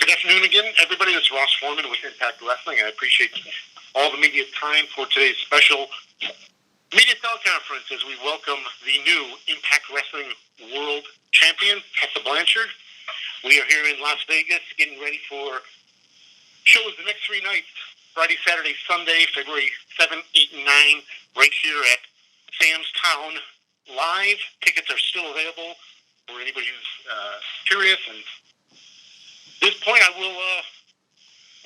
Good afternoon again, everybody. This is Ross Foreman with Impact Wrestling. I appreciate all the media's time for today's special media teleconference as we welcome the new Impact Wrestling World Champion, Tessa Blanchard. We are here in Las Vegas getting ready for shows the next 3 nights, Friday, Saturday, Sunday, February 7, 8, and 9, right here at Sam's Town Live. Tickets are still available for anybody who's curious. And at this point, I will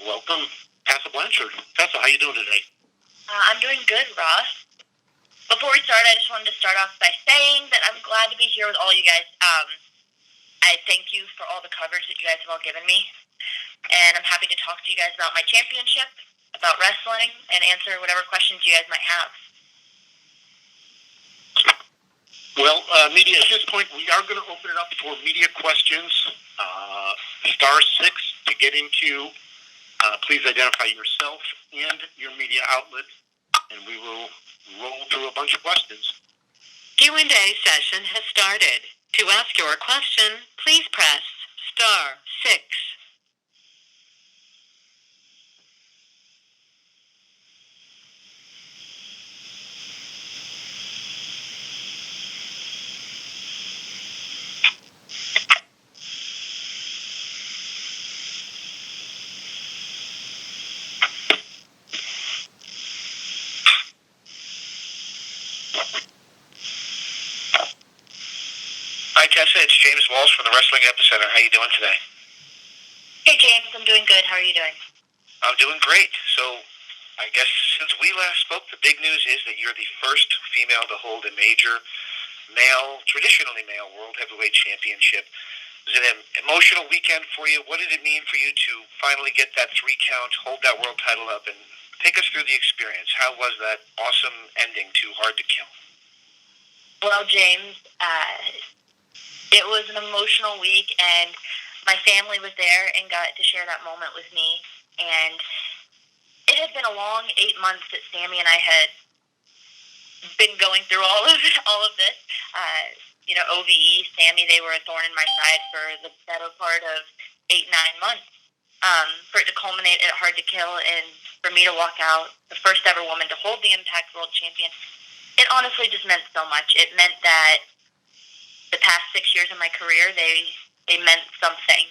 welcome Tessa Blanchard. Tessa, how you doing today? I'm doing good, Ross. Before we start, I just wanted to start off by saying that I'm glad to be here with all you guys. I thank you for all the coverage that you guys have all given me. And I'm happy to talk to you guys about my championship, about wrestling, and answer whatever questions you guys might have. Well, media, at this point, we are going to open it up for media questions. *6 to get into. Please identify yourself and your media outlet, and we will roll through a bunch of questions. Q&A session has started. To ask your question, please press *6. Hi, Tessa. It's James Walsh from the Wrestling Epicenter. How you doing today? Hey, James. I'm doing good. How are you doing? I'm doing great. So, I guess since we last spoke, the big news is that you're the first female to hold a major traditionally male World Heavyweight Championship. Was it an emotional weekend for you? What did it mean for you to finally get that 3 count, hold that world title up, and take us through the experience? How was that awesome ending to Hard to Kill? Well, James, it was an emotional week, and my family was there and got to share that moment with me. And it had been a long 8 months that Sammy and I had been going through all of this. OVE, Sammy, they were a thorn in my side for the better part of 8-9 months. For it to culminate at Hard to Kill and for me to walk out, the first ever woman to hold the Impact World Champion, it honestly just meant so much. It meant that the past 6 years of my career, they meant something.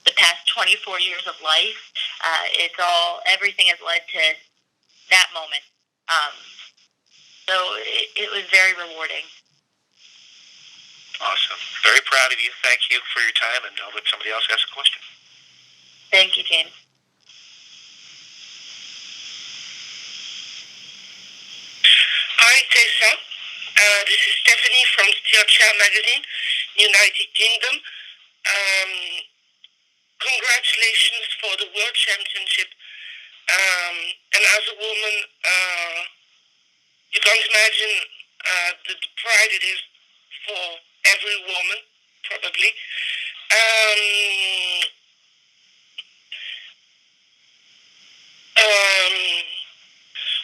The past 24 years of life, everything has led to that moment. So it was very rewarding. Awesome. Very proud of you. Thank you for your time, and I'll let somebody else ask a question. Thank you, James. Hi, Tessa. This is Stephanie from Steel Chair Magazine, United Kingdom. Congratulations for the World Championship. And as a woman, you can't imagine the pride it is for every woman, probably.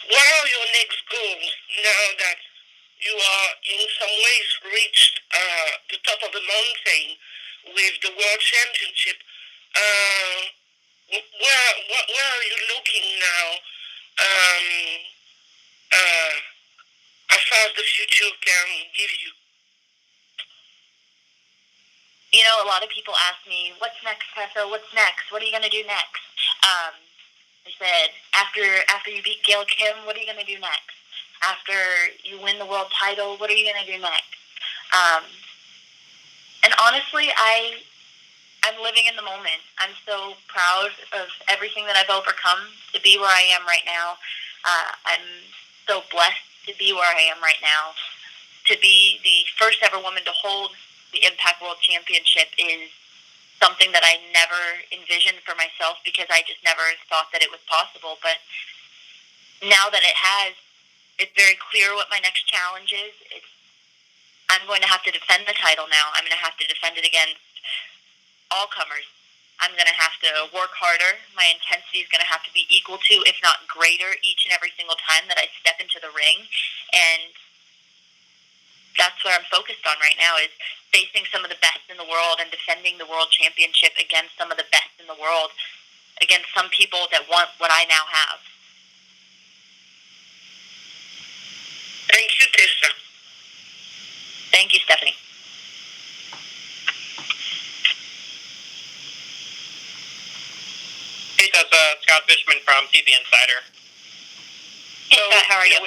What are your next goals now that you are in some ways reached the top of the mountain with the World Championship? Where are you looking now as far as the future can give you? A lot of people ask me, what's next, Tessa? What's next? What are you going to do next? I said, after you beat Gail Kim, what are you going to do next? After you win the world title, what are you going to do next? And honestly, I'm living in the moment. I'm so proud of everything that I've overcome to be where I am right now. I'm so blessed to be where I am right now. To be the first ever woman to hold the Impact World Championship is something that I never envisioned for myself because I just never thought that it was possible. But now that it has, it's very clear what my next challenge is. I'm going to have to defend the title now. I'm going to have to defend it against all comers. I'm going to have to work harder. My intensity is going to have to be equal to, if not greater, each and every single time that I step into the ring. And that's what I'm focused on right now, is facing some of the best in the world and defending the world championship against some of the best in the world, against some people that want what I now have. Thank you, Tessa. Thank you, Stephanie. Hey, Tessa. Scott Fishman from TV Insider. Hey, Scott, how are you?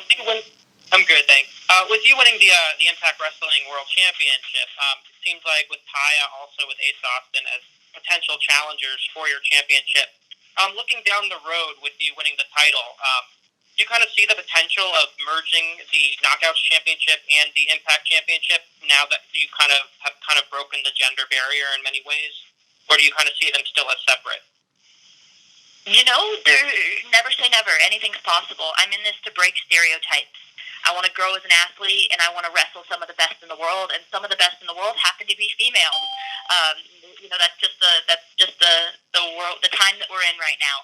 I'm good, thanks. With you winning the Impact Wrestling World Championship, it seems like with Taya, also with Ace Austin as potential challengers for your championship, looking down the road with you winning the title, do you kind of see the potential of merging the Knockouts Championship and the Impact Championship now that you have broken the gender barrier in many ways? Or do you kind of see them still as separate? Never say never. Anything's possible. I'm in this to break stereotypes. I want to grow as an athlete, and I want to wrestle some of the best in the world, and some of the best in the world happen to be female. That's just the world, the time that we're in right now.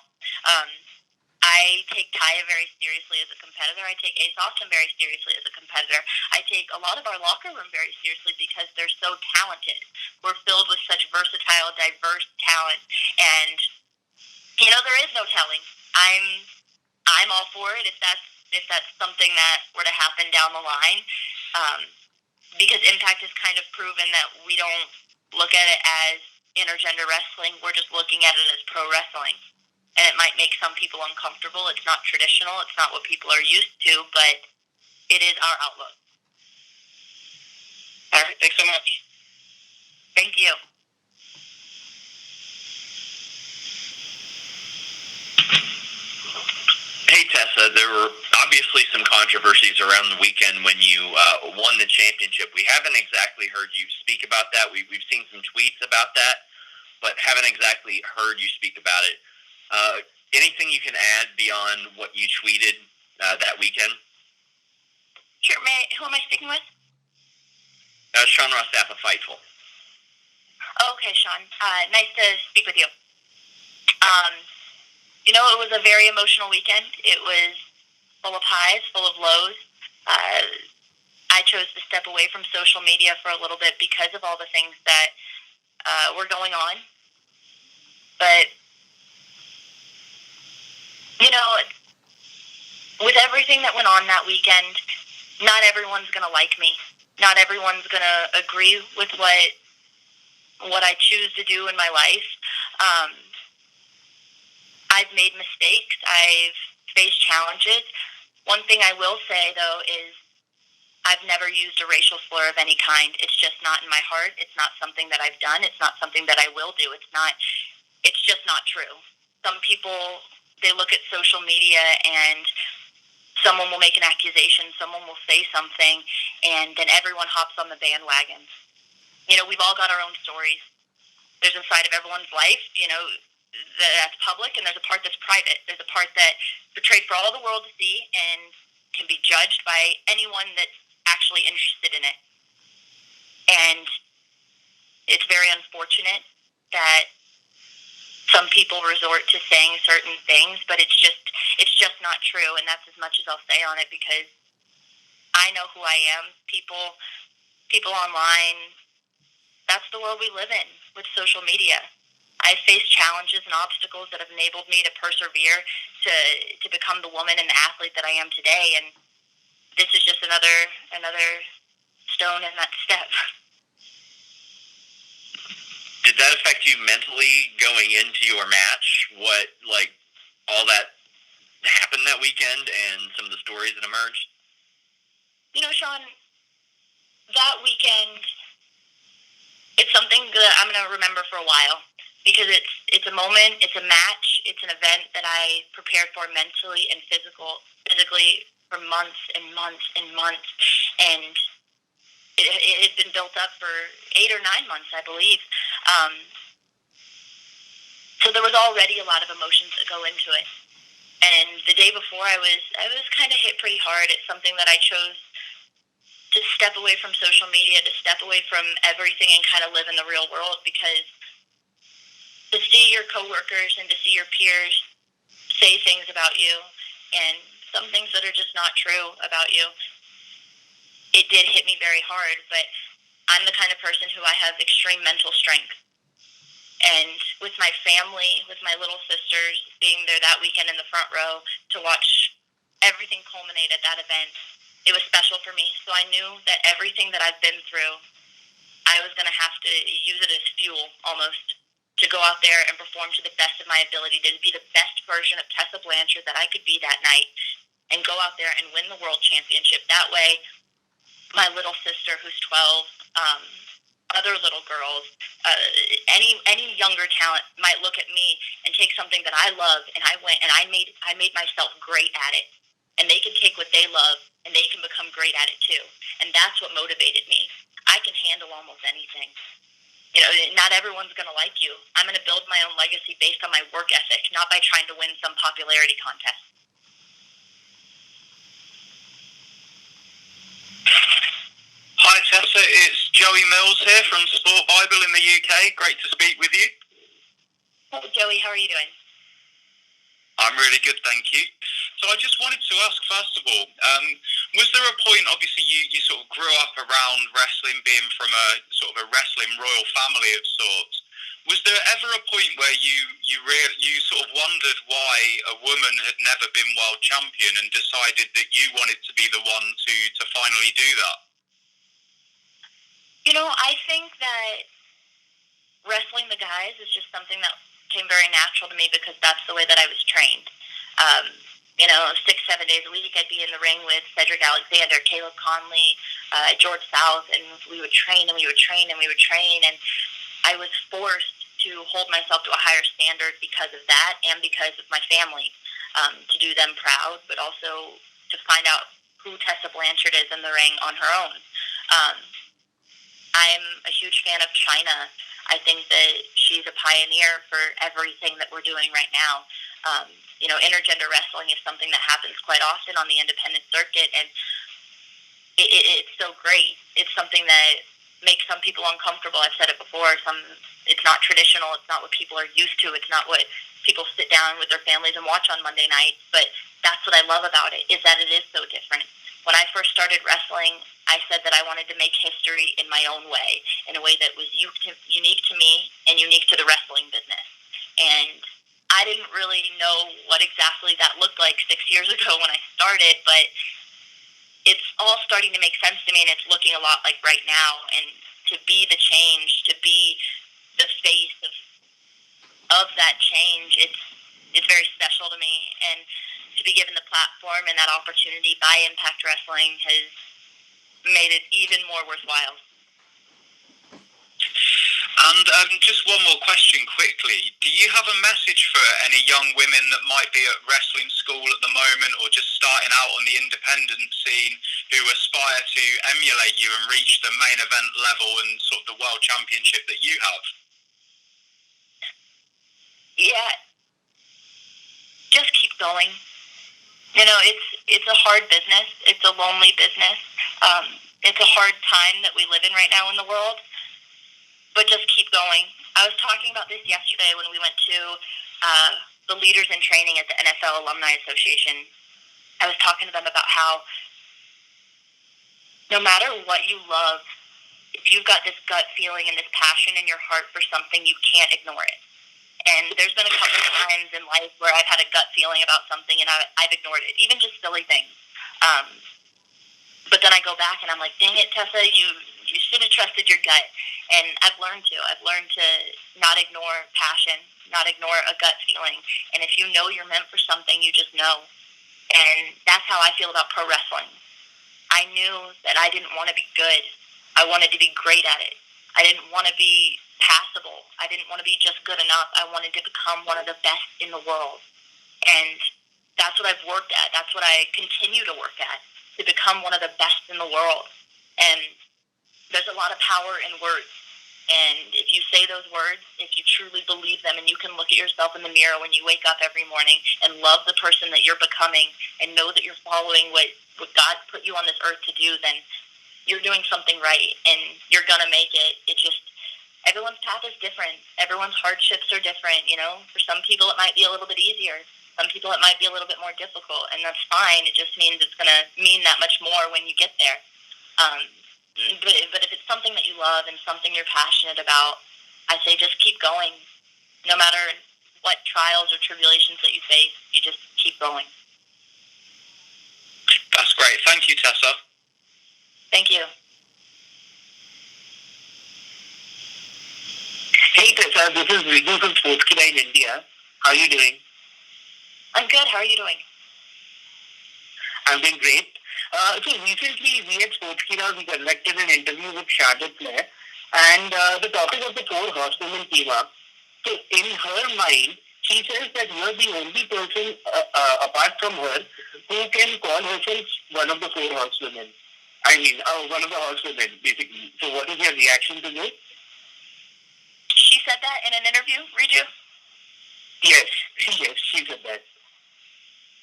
I take Taya very seriously as a competitor. I take Ace Austin very seriously as a competitor. I take a lot of our locker room very seriously because they're so talented. We're filled with such versatile, diverse talent, and there is no telling. I'm all for it if that's something that were to happen down the line, because Impact has kind of proven that we don't look at it as intergender wrestling. We're just looking at it as pro wrestling. And it might make some people uncomfortable. It's not traditional. It's not what people are used to, but it is our outlook. All right. Thanks so much. Thank you. Hey, Tessa, there were obviously some controversies around the weekend when you won the championship. We haven't exactly heard you speak about that. We've seen some tweets about that, but haven't exactly heard you speak about it. Anything you can add beyond what you tweeted that weekend? Sure. Who am I speaking with? Sean Rostaffa, Fightful. Okay, Sean. Nice to speak with you. It was a very emotional weekend. It was full of highs, full of lows. I chose to step away from social media for a little bit because of all the things that were going on. But, with everything that went on that weekend, not everyone's going to like me. Not everyone's going to agree with what I choose to do in my life. I've made mistakes. I've faced challenges. One thing I will say, though, is I've never used a racial slur of any kind. It's just not in my heart. It's not something that I've done. It's not something that I will do. It's just not true. Some people, they look at social media and someone will make an accusation, someone will say something, and then everyone hops on the bandwagon. We've all got our own stories. There's a side of everyone's life, that's public, and there's a part that's private. There's a part that's portrayed for all the world to see and can be judged by anyone that's actually interested in it. And it's very unfortunate that some people resort to saying certain things, but it's just not true, and that's as much as I'll say on it, because I know who I am. People online, that's the world we live in with social media. I've faced challenges and obstacles that have enabled me to persevere to become the woman and the athlete that I am today, and this is just another stone in that step. Did that affect you mentally going into your match? All that happened that weekend and some of the stories that emerged? Sean, that weekend, it's something that I'm going to remember for a while, because it's a moment, it's a match, it's an event that I prepared for mentally and physically for months and months and months, and it had been built up for 8 or 9 months, I believe. So there was already a lot of emotions that go into it. And the day before, I was kind of hit pretty hard. It's something that I chose to step away from social media, to step away from everything and kind of live in the real world, because to see your coworkers and to see your peers say things about you and some things that are just not true about you, it did hit me very hard, but I'm the kind of person who I have extreme mental strength. And with my family, with my little sisters being there that weekend in the front row to watch everything culminate at that event, it was special for me. So I knew that everything that I've been through, I was going to have to use it as fuel almost to go out there and perform to the best of my ability, to be the best version of Tessa Blanchard that I could be that night, and go out there and win the world championship. That way, my little sister, who's 12, other little girls, any younger talent might look at me and take something that I love, and I went and I made myself great at it, and they can take what they love and they can become great at it too. And that's what motivated me. I can handle almost anything. You know, not everyone's going to like you. I'm going to build my own legacy based on my work ethic, not by trying to win some popularity contest. Hi Tessa, it's Joey Mills here from Sport Bible in the UK. Great to speak with you. Hey Joey, how are you doing? I'm really good, thank you. So I just wanted to ask, first of all, was there a point, obviously you sort of grew up around wrestling, being from a sort of a wrestling royal family of sorts. Was there ever a point where you sort of wondered why a woman had never been world champion and decided that you wanted to be the one to finally do that? You know, I think that wrestling the guys is just something that came very natural to me because that's the way that I was trained. 6-7 days a week, I'd be in the ring with Cedric Alexander, Caleb Conley, George South, and we would train and we would train and we would train. And I was forced to hold myself to a higher standard because of that and because of my family, to do them proud, but also to find out who Tessa Blanchard is in the ring on her own. I'm a huge fan of China. I think that she's a pioneer for everything that we're doing right now. Intergender wrestling is something that happens quite often on the independent circuit, and it's so great. It's something that makes some people uncomfortable. I've said it before. It's not traditional. It's not what people are used to. It's not what people sit down with their families and watch on Monday nights. But that's what I love about it, is that it is so different. When I first started wrestling, I said that I wanted to make history in my own way, in a way that was unique to me and unique to the wrestling business. And I didn't really know what exactly that looked like 6 years ago when I started, but it's all starting to make sense to me, and it's looking a lot like right now. And to be the change, to be the face of that change, it's very special to me. And to be given the platform and that opportunity by Impact Wrestling has made it even more worthwhile. And just one more question quickly. Do you have a message for any young women that might be at wrestling school at the moment or just starting out on the independent scene who aspire to emulate you and reach the main event level and sort of the world championship that you have? Yeah. Just keep going. You know, it's a hard business. It's a lonely business. It's a hard time that we live in right now in the world. But just keep going. I was talking about this yesterday when we went to the leaders in training at the NFL Alumni Association. I was talking to them about how no matter what you love, if you've got this gut feeling and this passion in your heart for something, you can't ignore it. And there's been a couple of times in life where I've had a gut feeling about something and I've ignored it, even just silly things. But then I go back and I'm like, dang it, Tessa, you should have trusted your gut. And I've learned to not ignore passion, not ignore a gut feeling. And if you know you're meant for something, you just know. And that's how I feel about pro wrestling. I knew that I didn't want to be good. I wanted to be great at it. I didn't want to be passable. I didn't want to be just good enough. I wanted to become one of the best in the world. And that's what I've worked at. That's what I continue to work at, to become one of the best in the world. And there's a lot of power in words. And if you say those words, if you truly believe them, and you can look at yourself in the mirror when you wake up every morning and love the person that you're becoming and know that you're following what God put you on this earth to do, then you're doing something right and you're going to make it. It's just, everyone's path is different. Everyone's hardships are different. You know, for some people it might be a little bit easier. Some people it might be a little bit more difficult, and that's fine. It just means it's going to mean that much more when you get there. But if it's something that you love and something you're passionate about, I say just keep going. No matter what trials or tribulations that you face, you just keep going. That's great. Thank you, Tessa. Thank you. Hey Tessa, this is Riju from Sportskeeda in India. How are you doing? I'm good. How are you doing? I'm doing great. So recently we at Sportskeeda, we conducted an interview with Charlotte Flair, and the topic of the 4 horsewomen came up. So in her mind, she says that you are the only person apart from her who can call herself one of the 4 horsewomen. I mean, one of the horsewomen, basically. So what is your reaction to this? She said that in an interview, Riju? Yes, she said that.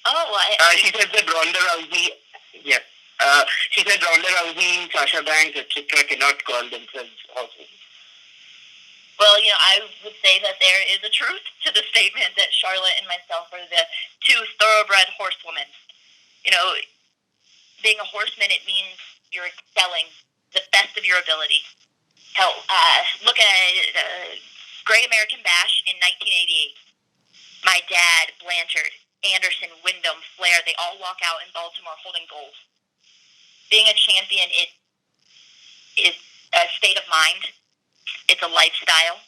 Oh, she said that Ronda Rousey, she said Ronda Rousey, Sasha Banks, etc. cannot call themselves horsewomen. Well, I would say that there is a truth to the statement that Charlotte and myself are the 2 thoroughbred horsewomen. Being a horseman, it means you're excelling the best of your ability. Hell, look at Great American Bash in 1988. My dad, Blanchard, Anderson, Wyndham, Flair, they all walk out in Baltimore holding gold. Being a champion, it is a state of mind. It's a lifestyle.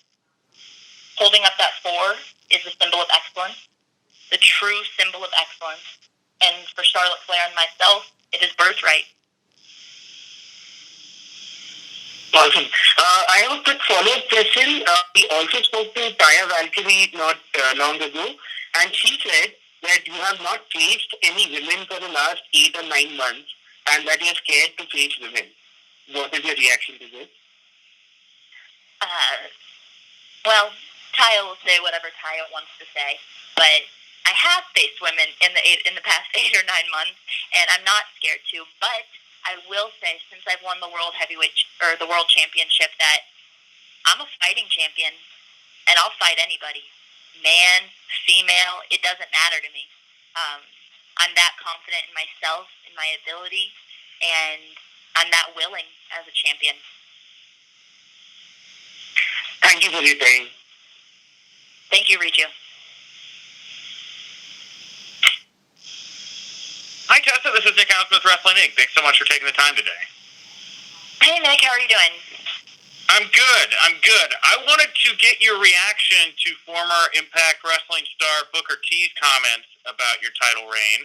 Holding up that 4 is the symbol of excellence, the true symbol of excellence. And for Charlotte Flair and myself, it is birthright. Awesome. I have a quick follow-up question. We also spoke to Taya Valkyrie not long ago, and she said that you have not faced any women for the last 8 or 9 months, and that you're scared to face women. What is your reaction to this? Well, Taya will say whatever Taya wants to say, but I have faced women in the past 8 or 9 months, and I'm not scared to. But I will say, since I've won the world the world championship, that I'm a fighting champion, and I'll fight anybody, man, female. It doesn't matter to me. I'm that confident in myself, in my ability, and I'm that willing as a champion. Thank you for your time. Thank you, Riju. Hi, Tessa. This is Nick House with Wrestling Inc. Thanks so much for taking the time today. Hey, Nick. How are you doing? I'm good. I wanted to get your reaction to former Impact Wrestling star Booker T's comments about your title reign,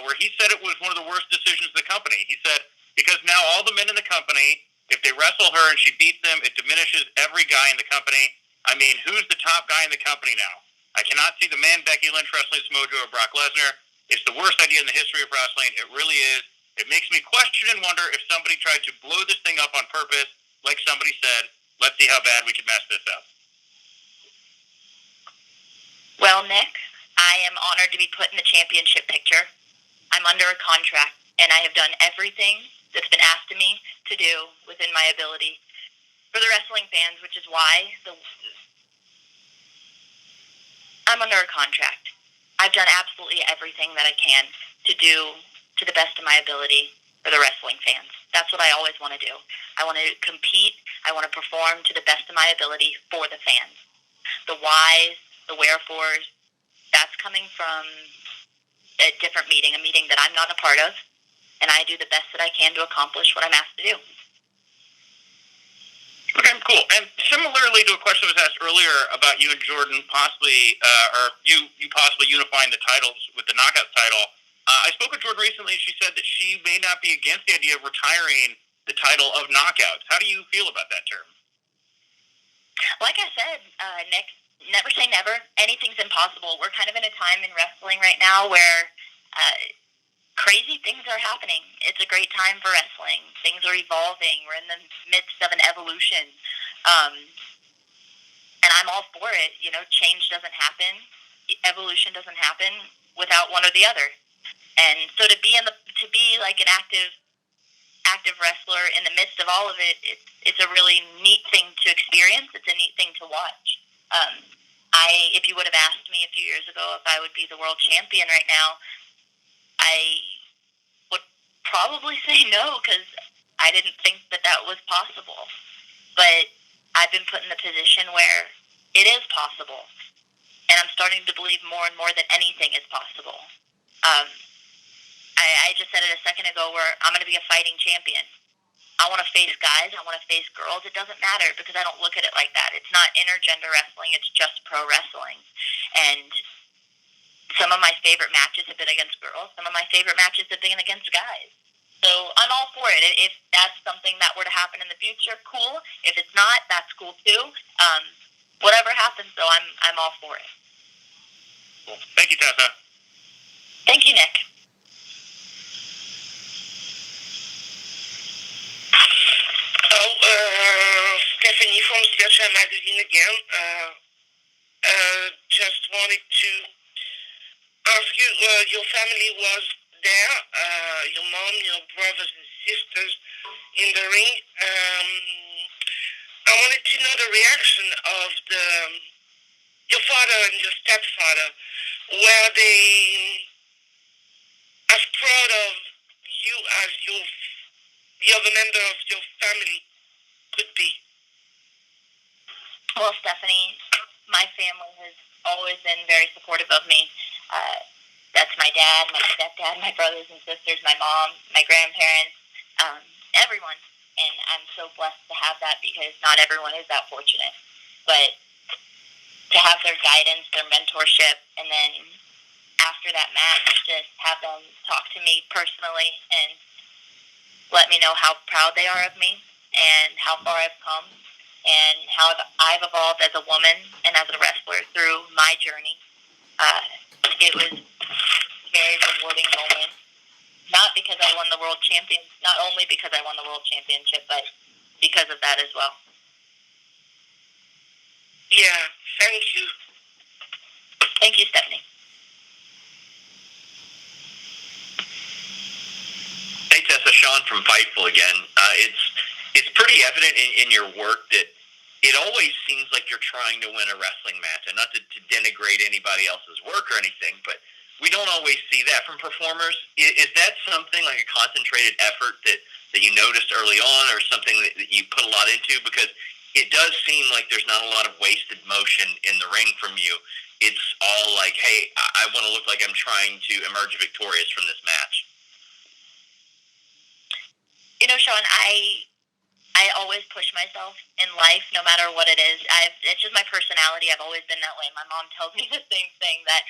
where he said it was one of the worst decisions of the company. He said, because now all the men in the company, if they wrestle her and she beats them, it diminishes every guy in the company. I mean, who's the top guy in the company now? I cannot see the man Becky Lynch wrestling Samoa or Brock Lesnar. It's the worst idea in the history of wrestling. It really is. It makes me question and wonder if somebody tried to blow this thing up on purpose. Like somebody said, let's see how bad we can mess this up. Well, Nick, I am honored to be put in the championship picture. I'm under a contract, and I have done everything that's been asked of me to do within my ability for the wrestling fans, which is why I'm under a contract. I've done absolutely everything that I can to do to the best of my ability for the wrestling fans. That's what I always want to do. I want to compete. I want to perform to the best of my ability for the fans. The whys, the wherefores, that's coming from a different meeting, a meeting that I'm not a part of, and I do the best that I can to accomplish what I'm asked to do. Okay, cool. And similarly to a question that was asked earlier about you and Jordan possibly, or you possibly unifying the titles with the Knockouts title, I spoke with Jordan recently, and she said that she may not be against the idea of retiring the title of Knockouts. How do you feel about that term? Like I said, Nick, never say never. Anything's impossible. We're kind of in a time in wrestling right now where crazy things are happening. It's a great time for wrestling. Things are evolving. We're in the midst of an evolution. And I'm all for it. Change doesn't happen. Evolution doesn't happen without one or the other. And so to be like an active wrestler in the midst of all of it, it's a really neat thing to experience. It's a neat thing to watch. If you would have asked me a few years ago if I would be the world champion right now, I would probably say no, because I didn't think that that was possible. But I've been put in the position where it is possible. And I'm starting to believe more and more that anything is possible. I just said it a second ago where I'm going to be a fighting champion. I want to face guys. I want to face girls. It doesn't matter because I don't look at it like that. It's not intergender wrestling. It's just pro wrestling. And some of my favorite matches have been against girls. Some of my favorite matches have been against guys. So I'm all for it. If that's something that were to happen in the future, cool. If it's not, that's cool too. Whatever happens, though, I'm all for it. Cool. Thank you, Tessa. Thank you, Nick. Stephanie from Slasher Magazine again. Just wanted to ask you, your family was there, your mom, your brothers and sisters in the ring. I wanted to know the reaction of your father and your stepfather. Were they as proud of you as the other member of your family could be? Well, Stephanie, my family has always been very supportive of me. That's my dad, my stepdad, my brothers and sisters, my mom, my grandparents, everyone. And I'm so blessed to have that because not everyone is that fortunate. But to have their guidance, their mentorship, and then after that match, just have them talk to me personally and let me know how proud they are of me and how far I've come and how I've evolved as a woman and as a wrestler through my journey. It was a very rewarding moment. Not because I won the world champion, not only because I won the world championship, but because of that as well. Yeah, thank you. Thank you, Stephanie. Hey, Tessa, Sean from Fightful again. It's pretty evident in your work that it always seems like you're trying to win a wrestling match, and not to denigrate anybody else's work or anything, but we don't always see that from performers. Is that something like a concentrated effort that you noticed early on, or something that you put a lot into? Because it does seem like there's not a lot of wasted motion in the ring from you. It's all like, hey, I want to look like I'm trying to emerge victorious from this match. You know, Sean, I always push myself in life, no matter what it is. It's just my personality. I've always been that way. My mom tells me the same thing, that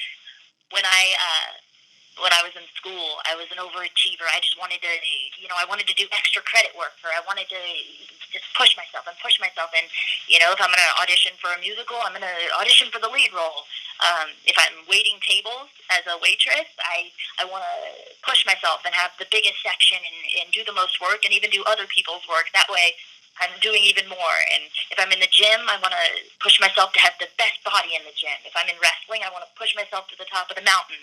when I was in school, I was an overachiever. I just wanted to, I wanted to do extra credit work, or I wanted to just push myself. And, if I'm going to audition for a musical, I'm going to audition for the lead role. If I'm waiting tables as a waitress, I want to push myself and have the biggest section and do the most work and even do other people's work. That way I'm doing even more. And if I'm in the gym, I want to push myself to have the best body in the gym. If I'm in wrestling, I want to push myself to the top of the mountain.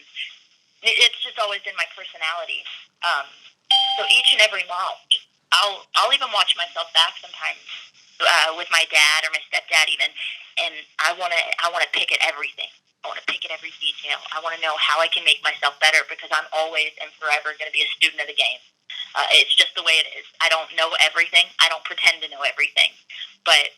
It's just always been my personality. So each and every match, I'll even watch myself back sometimes with my dad or my stepdad even, and I want to pick at everything. I want to pick at every detail. I want to know how I can make myself better, because I'm always and forever going to be a student of the game. It's just the way it is. I don't know everything. I don't pretend to know everything. But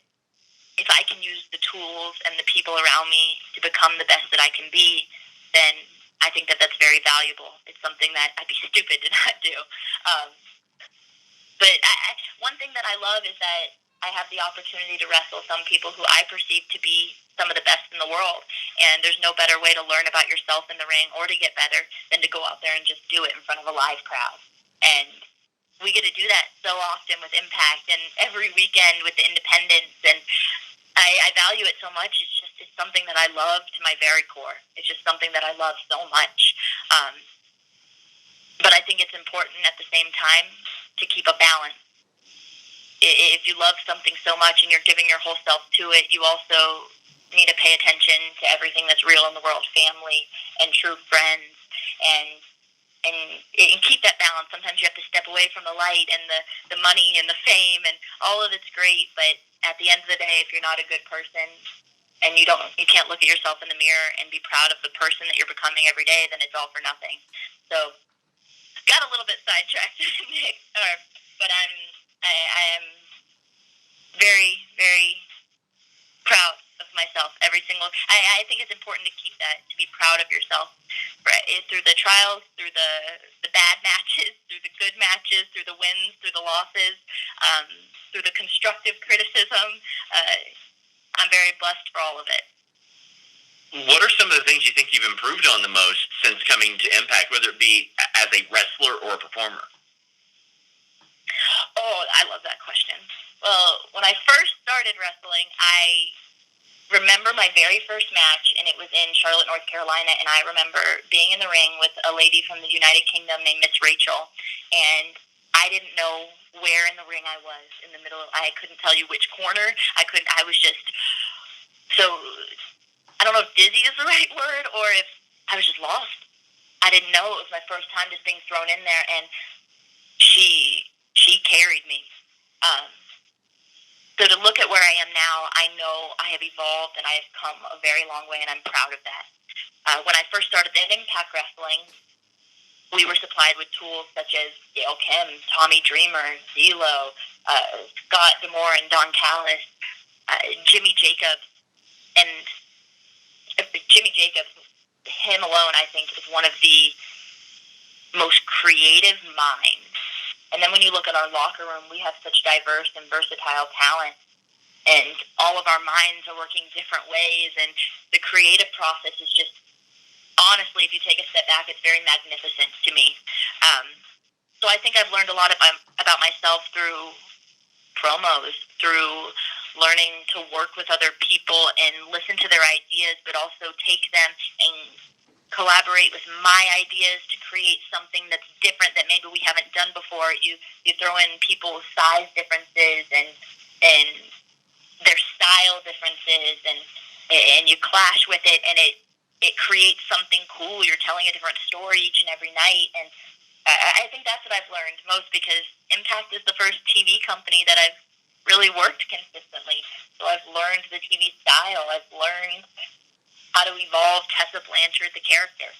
if I can use the tools and the people around me to become the best that I can be, then I think that that's very valuable. It's something that I'd be stupid to not do. But one thing that I love is that I have the opportunity to wrestle some people who I perceive to be some of the best in the world. And there's no better way to learn about yourself in the ring or to get better than to go out there and just do it in front of a live crowd. And we get to do that so often with Impact and every weekend with the independents. And I value it so much. It's something that I love to my very core. It's just something that I love so much. But I think it's important at the same time to keep a balance. If you love something so much and you're giving your whole self to it, you also need to pay attention to everything that's real in the world, family and true friends, and keep that balance. Sometimes you have to step away from the light and the money and the fame, and all of it's great, but at the end of the day, if you're not a good person and you can't look at yourself in the mirror and be proud of the person that you're becoming every day, then it's all for nothing. So got a little bit sidetracked, Nick, but I am very, very proud of myself every single. I think it's important to keep that, to be proud of yourself, right? Through the trials, through the bad matches, through the good matches, through the wins, through the losses, through the constructive criticism. I'm very blessed for all of it. What are some of the things you think you've improved on the most since coming to Impact, whether it be as a wrestler or a performer? Oh, I love that question. Well, when I first started wrestling, I remember my very first match, and it was in Charlotte, North Carolina, and I remember being in the ring with a lady from the United Kingdom named Miss Rachel, and I didn't know where in the ring I was. In the middle, I couldn't tell you which corner. I was just so, I don't know if dizzy is the right word, or if I was just lost. I didn't know. It was my first time just being thrown in there, and she carried me. So to look at where I am now, I know I have evolved and I have come a very long way, and I'm proud of that. When I first started in Impact Wrestling, we were supplied with tools such as Gail Kim, Tommy Dreamer, Zelo, Scott D'Amore, and Don Callis, Jimmy Jacobs. And Jimmy Jacobs, him alone, I think, is one of the most creative minds. And then when you look at our locker room, we have such diverse and versatile talent, and all of our minds are working different ways, and the creative process is just, honestly, if you take a step back, it's very magnificent to me. So I think I've learned a lot about myself through promos, through learning to work with other people and listen to their ideas, but also take them and collaborate with my ideas to create something that's different that maybe we haven't done before. You throw in people's size differences and their style differences, and you clash with it, and it creates something cool. You're telling a different story each and every night, and I think that's what I've learned most, because Impact is the first TV company that I've really worked consistently. So I've learned the TV style. I've learned how to evolve Tessa Blanchard, the character.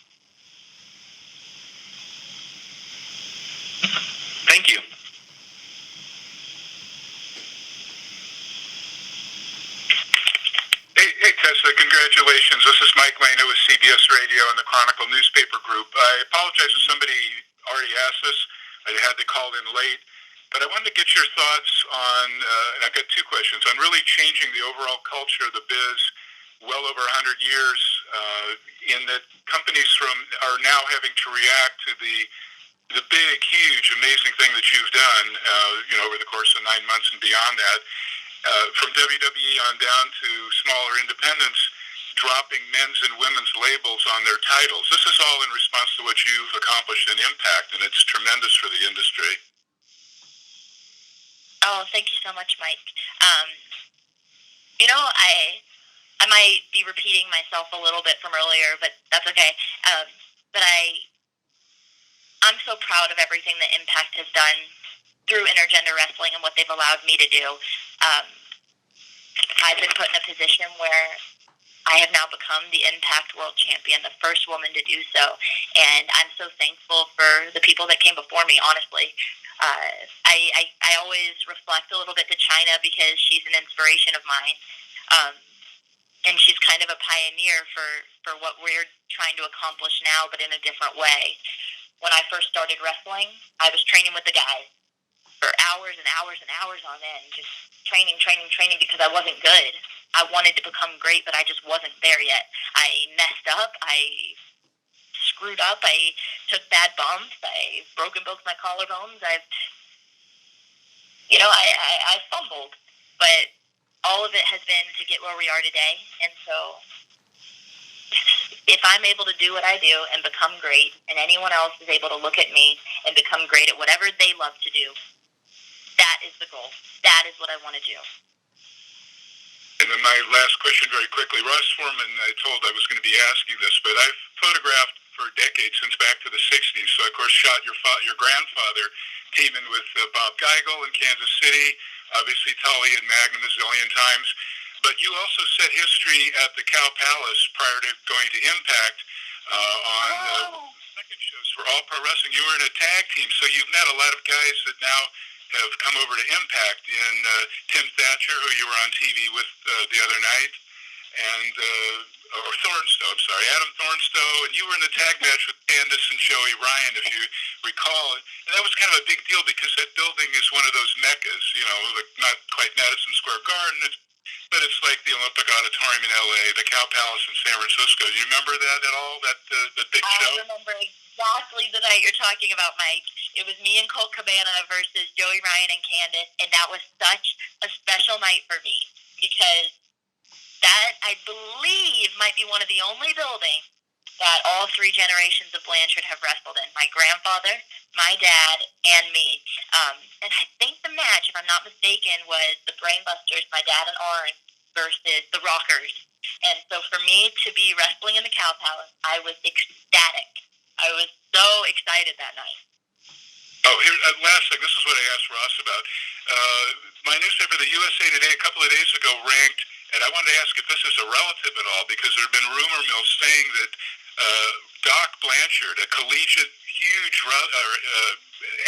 Thank you. Hey, Tessa, congratulations. This is Mike Lano with CBS Radio and the Chronicle newspaper group. I apologize if somebody already asked this. I had to call in late. But I wanted to get your thoughts on, and I've got two questions, on really changing the overall culture of the biz well over 100 years, in that companies are now having to react to the big, huge, amazing thing that you've done, over the course of 9 months and beyond that, from WWE on down to smaller independents, dropping men's and women's labels on their titles. This is all in response to what you've accomplished in Impact, and it's tremendous for the industry. Oh, thank you so much, Mike. I might be repeating myself a little bit from earlier, but that's okay. But I'm so proud of everything that Impact has done through intergender wrestling and what they've allowed me to do. I've been put in a position where I have now become the Impact World Champion, the first woman to do so, and I'm so thankful for the people that came before me, honestly. I always reflect a little bit to China, because she's an inspiration of mine. And she's kind of a pioneer for what we're trying to accomplish now, but in a different way. When I first started wrestling, I was training with the guys for hours and hours and hours on end, just training, because I wasn't good. I wanted to become great, but I just wasn't there yet. I messed up. I screwed up. I took bad bumps. I've broken both my collarbones. I fumbled, but all of it has been to get where we are today. And so if I'm able to do what I do and become great, and anyone else is able to look at me and become great at whatever they love to do, that is the goal. That is what I want to do. And then my last question very quickly. Ross Foreman, I told I was going to be asking this, but I've photographed for decades, since back to the 60s. So, of course, shot your grandfather teaming with Bob Geigel in Kansas City, obviously Tully and Magnum a zillion times. But you also set history at the Cow Palace prior to going to Impact on second shows for All Pro Wrestling. You were in a tag team, so you've met a lot of guys that now have come over to Impact in Tim Thatcher, who you were on TV with the other night, and or Thornstowe, I'm sorry, Adam Thornstowe, and you were in the tag match with Candice and Joey Ryan, if you recall. And that was kind of a big deal because that building is one of those meccas, like not quite Madison Square Garden, but it's like the Olympic Auditorium in L.A., the Cow Palace in San Francisco. Do you remember that at all, that big show? I remember exactly the night you're talking about, Mike. It was me and Colt Cabana versus Joey Ryan and Candice, and that was such a special night for me because that, I believe, might be one of the only buildings that all three generations of Blanchard have wrestled in. My grandfather, my dad, and me. And I think the match, if I'm not mistaken, was the Brainbusters, my dad and Orange, versus the Rockers. And so for me to be wrestling in the Cow Palace, I was ecstatic. I was so excited that night. Oh, here, last thing, this is what I asked Ross about. My newspaper, the USA Today, a couple of days ago ranked, and I wanted to ask if this is a relative at all, because there have been rumor mills saying that Doc Blanchard, a collegiate, huge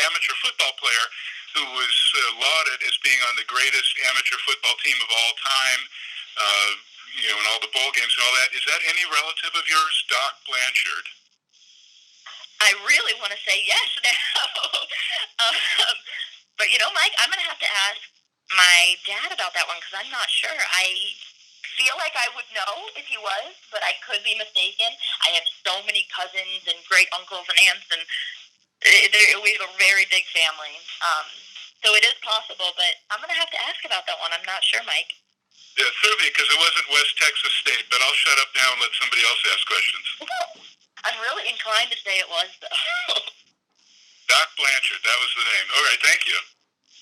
amateur football player who was lauded as being on the greatest amateur football team of all time, in all the bowl games and all that, is that any relative of yours, Doc Blanchard? I really want to say yes now. But, Mike, I'm going to have to ask my dad about that one because I'm not sure. I feel like I would know if he was, but I could be mistaken. I have so many cousins and great uncles and aunts, and we have a very big family. So it is possible, but I'm going to have to ask about that one. I'm not sure, Mike. Yeah, threw me because it wasn't West Texas State, but I'll shut up now and let somebody else ask questions. I'm really inclined to say it was, though. Doc Blanchard, that was the name. All right, thank you.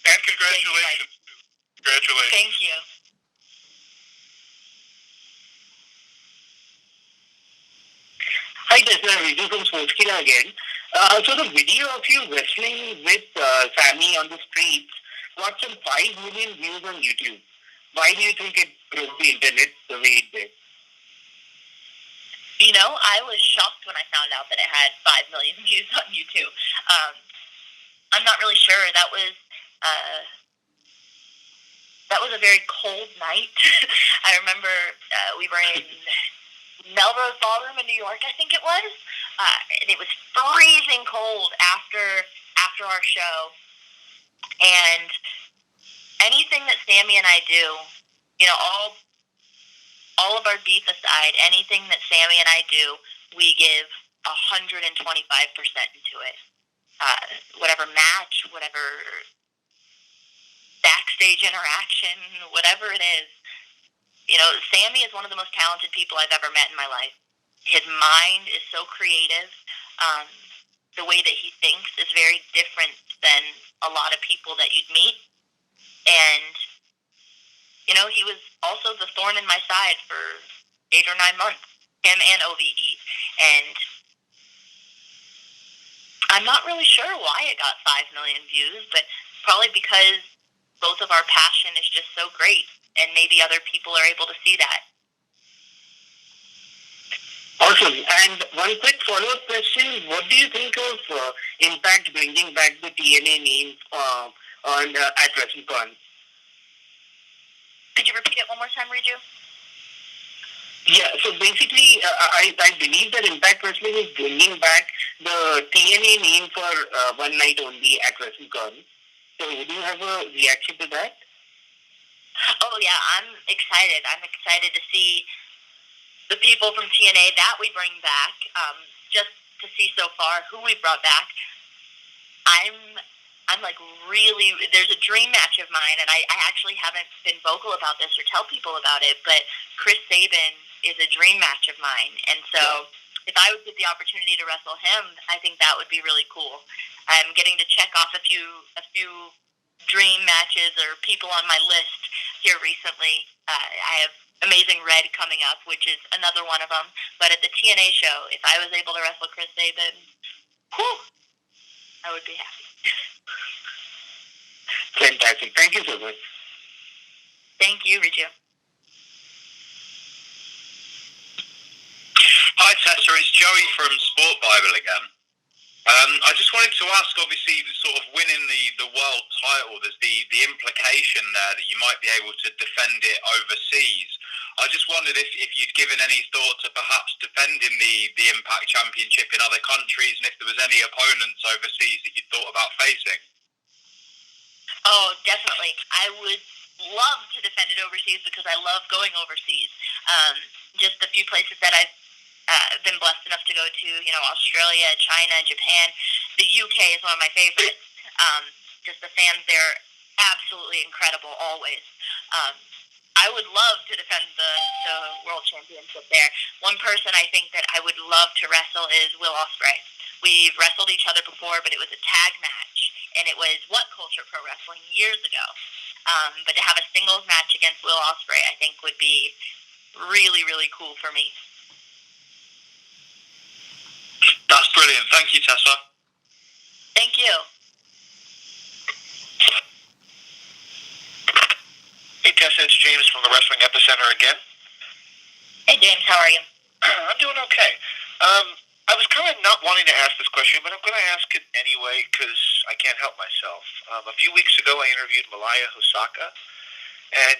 And congratulations. Congratulations. Thank you. Hi, Tessa. Riju from Sportskida again. So the video of you wrestling with Sammy on the streets got some 5 million views on YouTube. Why do you think it broke the internet the way it did? I was shocked when I found out that it had 5 million views on YouTube. I'm not really sure. That was a very cold night. I remember we were in Melrose Ballroom in New York, I think it was, and it was freezing cold after our show. And anything that Sammy and I do, all of our beef aside, anything that Sammy and I do, we give 125% into it. Whatever match, whatever backstage interaction, whatever it is. Sammy is one of the most talented people I've ever met in my life. His mind is so creative. The way that he thinks is very different than a lot of people that you'd meet. And, he was also the thorn in my side for 8 or 9 months, him and OVE. And I'm not really sure why it got 5 million views, but probably because both of our passion is just so great, and maybe other people are able to see that. Awesome. And one quick follow-up question. What do you think of Impact bringing back the TNA name at WrestleZone? Could you repeat it one more time, Riju? Yeah, so basically, I believe that Impact Wrestling is bringing back the TNA name for one night only at WrestleZone. So would you have a reaction to that? Oh, yeah, I'm excited. I'm excited to see the people from TNA that we bring back, just to see so far who we brought back. I'm like really, there's a dream match of mine, and I actually haven't been vocal about this or tell people about it, but Chris Sabin is a dream match of mine, and so if I would get the opportunity to wrestle him, I think that would be really cool. I'm getting to check off a few dream matches or people on my list here recently. I have Amazing Red coming up, which is another one of them, but at the TNA show, if I was able to wrestle Chris Sabin, I would be happy. Fantastic. Thank you so much. Thank you, Riju. Hi, Tessa. It's Joey from Sport Bible again. I just wanted to ask, obviously, sort of winning the world title, there's the implication there that you might be able to defend it overseas. I just wondered if you'd given any thought to perhaps defending the Impact Championship in other countries, and if there was any opponents overseas that you thought about facing. Oh, definitely. I would love to defend it overseas because I love going overseas. Just a few places that I've been blessed enough to go to, Australia, China, Japan. The UK is one of my favorites. Just the fans there, absolutely incredible always. I would love to defend the World Championship there. One person I think that I would love to wrestle is Will Ospreay. We've wrestled each other before, but it was a tag match, and it was What Culture Pro Wrestling years ago. But to have a singles match against Will Ospreay, I think would be really, really cool for me. That's brilliant. Thank you, Tessa. Thank you. Hey, Tessa, it's James from the Wrestling Epicenter again. Hey, James, how are you? I'm doing okay. I was kind of not wanting to ask this question, but I'm going to ask it anyway because I can't help myself. A few weeks ago, I interviewed Malaya Hosaka, and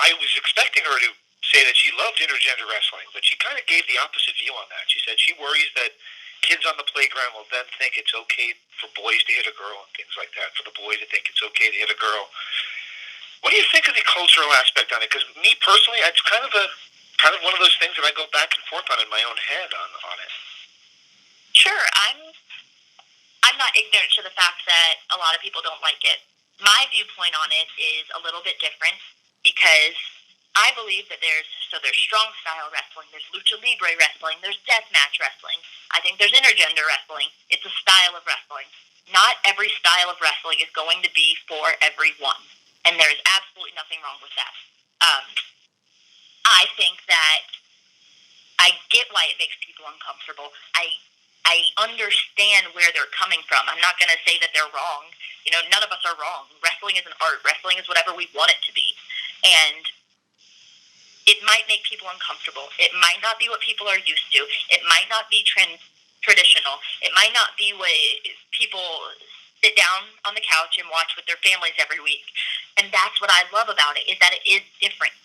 I was expecting her to say that she loved intergender wrestling, but she kind of gave the opposite view on that. She said she worries that kids on the playground will then think it's okay for boys to hit a girl and things like that, for the boy to think it's okay to hit a girl. What do you think of the cultural aspect on it? Because me personally, it's kind of one of those things that I go back and forth on in my own head on it. Sure, I'm not ignorant to the fact that a lot of people don't like it. My viewpoint on it is a little bit different because I believe that there's strong style wrestling, there's lucha libre wrestling, there's deathmatch wrestling. I think there's intergender wrestling. It's a style of wrestling. Not every style of wrestling is going to be for everyone, and there is absolutely nothing wrong with that. I think that I get why it makes people uncomfortable. I understand where they're coming from. I'm not going to say that they're wrong. None of us are wrong. Wrestling is an art. Wrestling is whatever we want it to be. And it might make people uncomfortable. It might not be what people are used to. It might not be traditional. It might not be what people sit down on the couch and watch with their families every week. And that's what I love about it, is that it is different.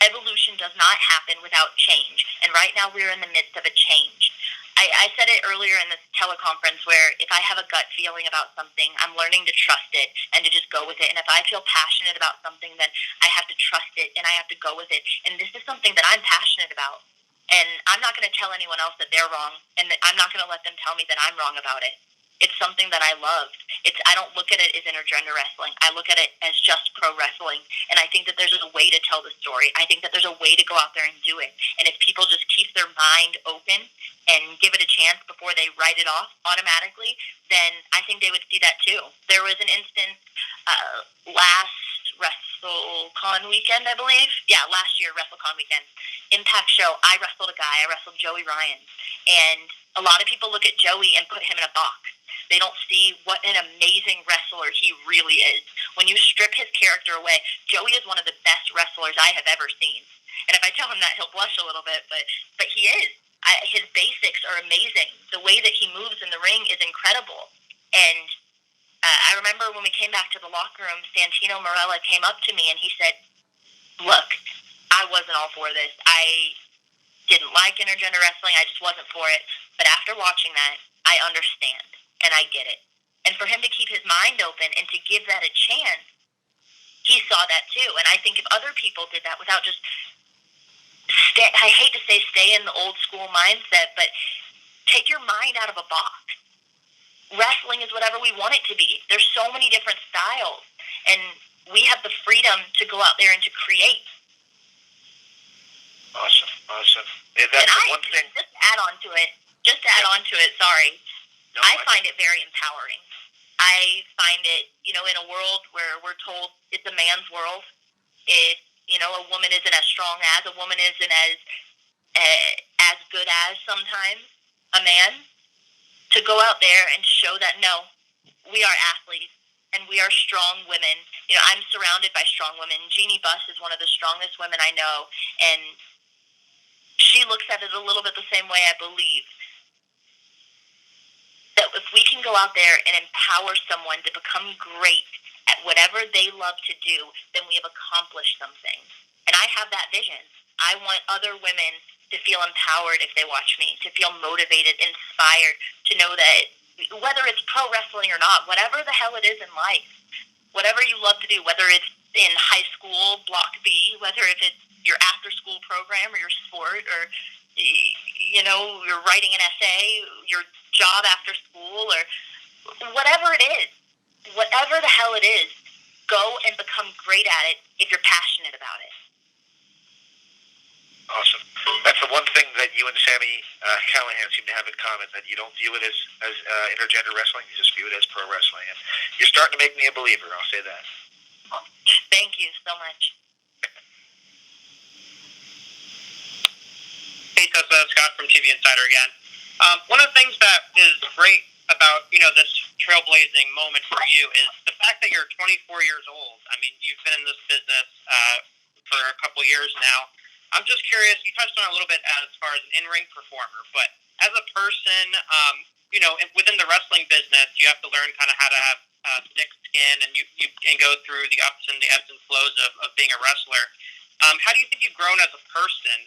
Evolution does not happen without change. And right now we're in the midst of a change. I said it earlier in this teleconference where if I have a gut feeling about something, I'm learning to trust it and to just go with it. And if I feel passionate about something, then I have to trust it and I have to go with it. And this is something that I'm passionate about. And I'm not going to tell anyone else that they're wrong, and I'm not going to let them tell me that I'm wrong about it. It's something that I love. I don't look at it as intergender wrestling. I look at it as just pro wrestling. And I think that there's a way to tell the story. I think that there's a way to go out there and do it. And if people just keep their mind open and give it a chance before they write it off automatically, then I think they would see that too. There was an instance last WrestleCon weekend, I believe. Yeah, last year, WrestleCon weekend. Impact show, I wrestled a guy. I wrestled Joey Ryan. And a lot of people look at Joey and put him in a box. They don't see what an amazing wrestler he really is. When you strip his character away, Joey is one of the best wrestlers I have ever seen. And if I tell him that, he'll blush a little bit, but he is. His basics are amazing. The way that he moves in the ring is incredible. And I remember when we came back to the locker room, Santino Marella came up to me and he said, "Look, I wasn't all for this. I didn't like intergender wrestling. I just wasn't for it. But after watching that, I understand. And I get it." And for him to keep his mind open and to give that a chance, he saw that too. And I think if other people did that without just, I hate to say stay in the old school mindset, but take your mind out of a box. Wrestling is whatever we want it to be. There's so many different styles. And we have the freedom to go out there and to create. Awesome. Yeah, that's the one thing. Just to add on to it, sorry. No, I find it very empowering. I find it, in a world where we're told it's a man's world, a woman isn't as strong as, a woman isn't as good as sometimes a man, to go out there and show that, no, we are athletes and we are strong women. I'm surrounded by strong women. Jeannie Buss is one of the strongest women I know, and she looks at it a little bit the same way, I believe. can go out there and empower someone to become great at whatever they love to do, then we have accomplished something. And I have that vision. I want other women to feel empowered if they watch me, to feel motivated, inspired, to know that whether it's pro wrestling or not, whatever the hell it is in life, whatever you love to do, whether it's in high school, Block B, whether if it's your after-school program or your sport or, you know, you're writing an essay, your job after school, or whatever it is, whatever the hell it is, go and become great at it if you're passionate about it. Awesome. That's the one thing that you and Sammy Callahan seem to have in common, that you don't view it as intergender wrestling, you just view it as pro wrestling. And you're starting to make me a believer, I'll say that. Thank you so much. Hey, Tessa, Scott from TV Insider again. One of the things that is great about, you know, this trailblazing moment for you is the fact that you're 24 years old. I mean, you've been in this business for a couple years now. I'm just curious, you touched on it a little bit as far as an in-ring performer, but as a person, you know, within the wrestling business, you have to learn kind of how to have thick skin, and you can go through the ups and flows of being a wrestler. How do you think you've grown as a person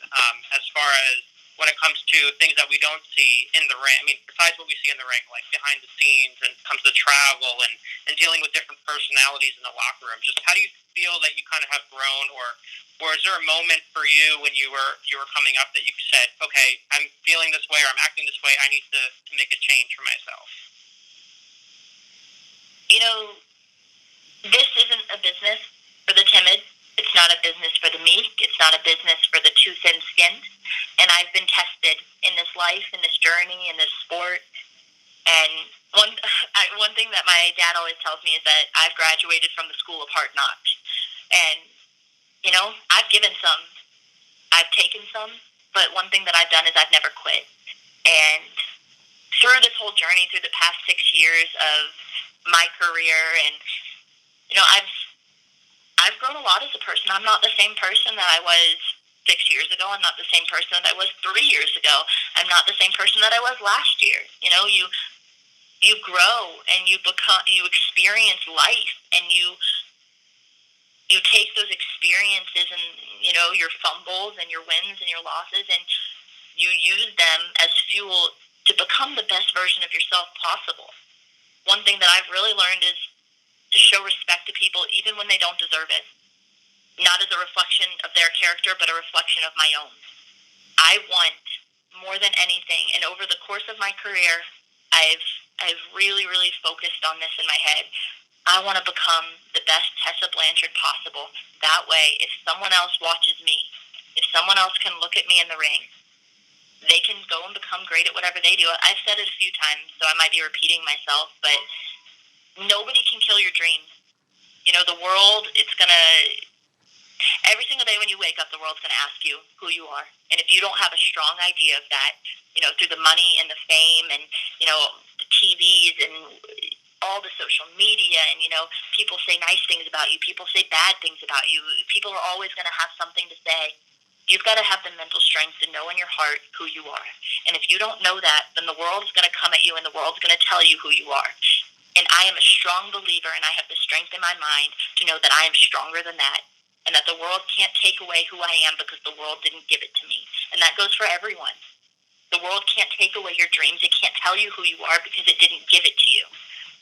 as far as when it comes to things that we don't see in the ring? I mean, besides what we see in the ring, like behind the scenes, and comes to travel and dealing with different personalities in the locker room. Just how do you feel that you kind of have grown, or is there a moment for you when you were coming up that you said, okay, I'm feeling this way or I'm acting this way, I need to make a change for myself? You know, this isn't a business for the timid. It's not a business for the meek. It's not a business for the too thin-skinned. And I've been tested in this life, in this journey, in this sport. And one thing that my dad always tells me is that I've graduated from the school of hard knocks. And, you know, I've given some. I've taken some. But one thing that I've done is I've never quit. And through this whole journey, through the past 6 years of my career, and, you know, I've grown a lot as a person. I'm not the same person that I was 6 years ago. I'm not the same person that I was 3 years ago. I'm not the same person that I was last year. You know, you grow and you experience life, and you take those experiences and, you know, your fumbles and your wins and your losses, and you use them as fuel to become the best version of yourself possible. One thing that I've really learned is to show respect to people even when they don't deserve it. Not as a reflection of their character, but a reflection of my own. I want more than anything, and over the course of my career, I've really, really focused on this in my head. I want to become the best Tessa Blanchard possible. That way, if someone else watches me, if someone else can look at me in the ring, they can go and become great at whatever they do. I've said it a few times, so I might be repeating myself, but nobody can kill your dreams. You know, the world, every single day when you wake up, the world's going to ask you who you are. And if you don't have a strong idea of that, you know, through the money and the fame and, you know, the TVs and all the social media, and, you know, people say nice things about you, people say bad things about you, people are always going to have something to say. You've got to have the mental strength to know in your heart who you are. And if you don't know that, then the world is going to come at you and the world's going to tell you who you are. And I am a strong believer, and I have the strength in my mind to know that I am stronger than that, and that the world can't take away who I am because the world didn't give it to me. And that goes for everyone. The world can't take away your dreams. It can't tell you who you are because it didn't give it to you.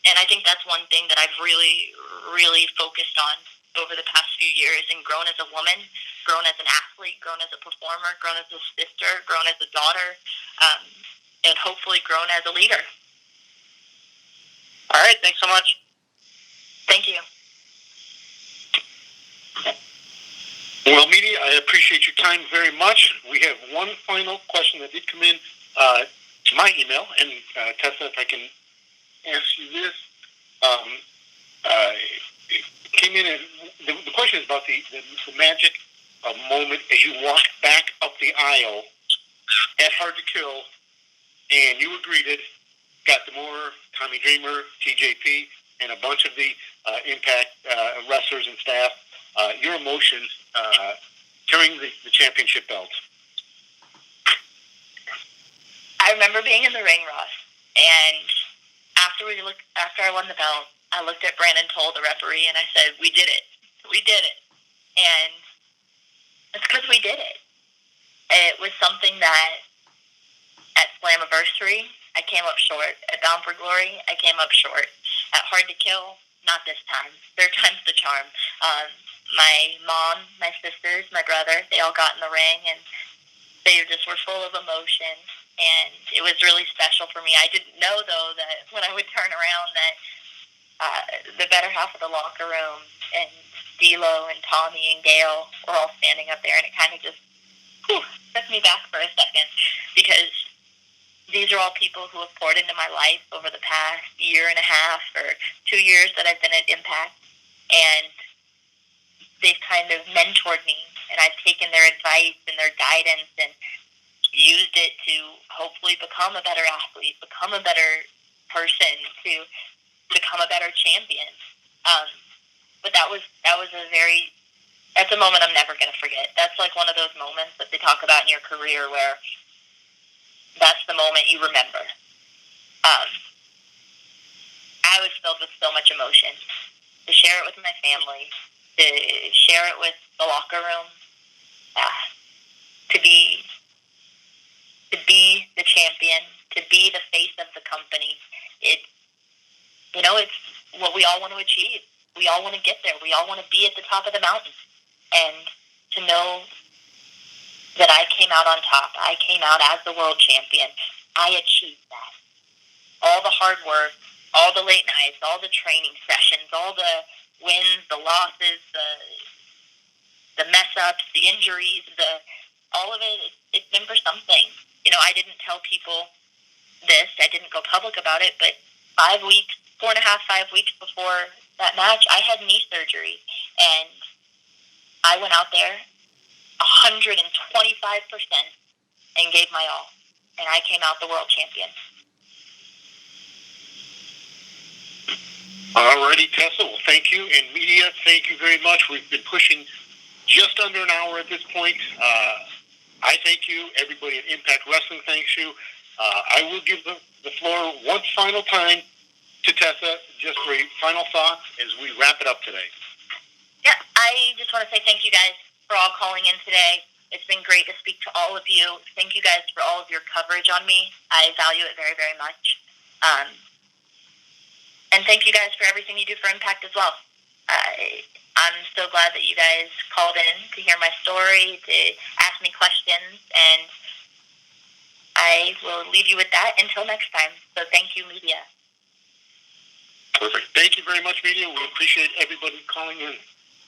And I think that's one thing that I've really, really focused on over the past few years, and grown as a woman, grown as an athlete, grown as a performer, grown as a sister, grown as a daughter, and hopefully grown as a leader. All right, thanks so much. Thank you. Well, media, I appreciate your time very much. We have one final question that did come in to my email, and Tessa, if I can ask you this. It came in, and the question is about the magic moment as you walk back up the aisle at Hard to Kill, and you were greeted, got Demore, Tommy Dreamer, TJP, and a bunch of the Impact wrestlers and staff. Your emotions carrying the championship belt. I remember being in the ring, Ross, and after after I won the belt, I looked at Brandon Toll, the referee, and I said, "We did it. We did it." And it's because we did it. It was something that at Slammiversary, I came up short. At Bound for Glory, I came up short. At Hard to Kill, not this time. Third time's the charm. My mom, my sisters, my brother, they all got in the ring, and they just were full of emotion. And it was really special for me. I didn't know, though, that when I would turn around that the better half of the locker room and D'Lo and Tommy and Gail were all standing up there, and it kind of just took me back for a second, because these are all people who have poured into my life over the past year and a half or 2 years that I've been at Impact, and they've kind of mentored me, and I've taken their advice and their guidance and used it to hopefully become a better athlete, become a better person, to become a better champion. But that's a moment I'm never going to forget. That's like one of those moments that they talk about in your career where that's the moment you remember. I was filled with so much emotion. To share it with my family, to share it with the locker room, to be the champion, to be the face of the company. It's what we all want to achieve. We all want to get there. We all want to be at the top of the mountain. And to know that I came out on top, I came out as the world champion, I achieved that. All the hard work, all the late nights, all the training sessions, all the wins, the losses, the mess-ups, the injuries, all of it, it's been for something. I didn't tell people this. I didn't go public about it, but 5 weeks, 4.5, 5 weeks before that match, I had knee surgery, and I went out there 125% and gave my all, and I came out the world champion. Alrighty, Tessa. Well, thank you. And media, thank you very much. We've been pushing just under an hour at this point. I thank you. Everybody at Impact Wrestling thanks you. I will give the floor one final time to Tessa, just for final thoughts as we wrap it up today. Yeah, I just want to say thank you guys for all calling in today. It's been great to speak to all of you. Thank you guys for all of your coverage on me. I value it very, very much. And thank you guys for everything you do for Impact as well. I'm so glad that you guys called in to hear my story, to ask me questions, and I will leave you with that until next time. So thank you, media. Perfect. Thank you very much, media. We appreciate everybody calling in.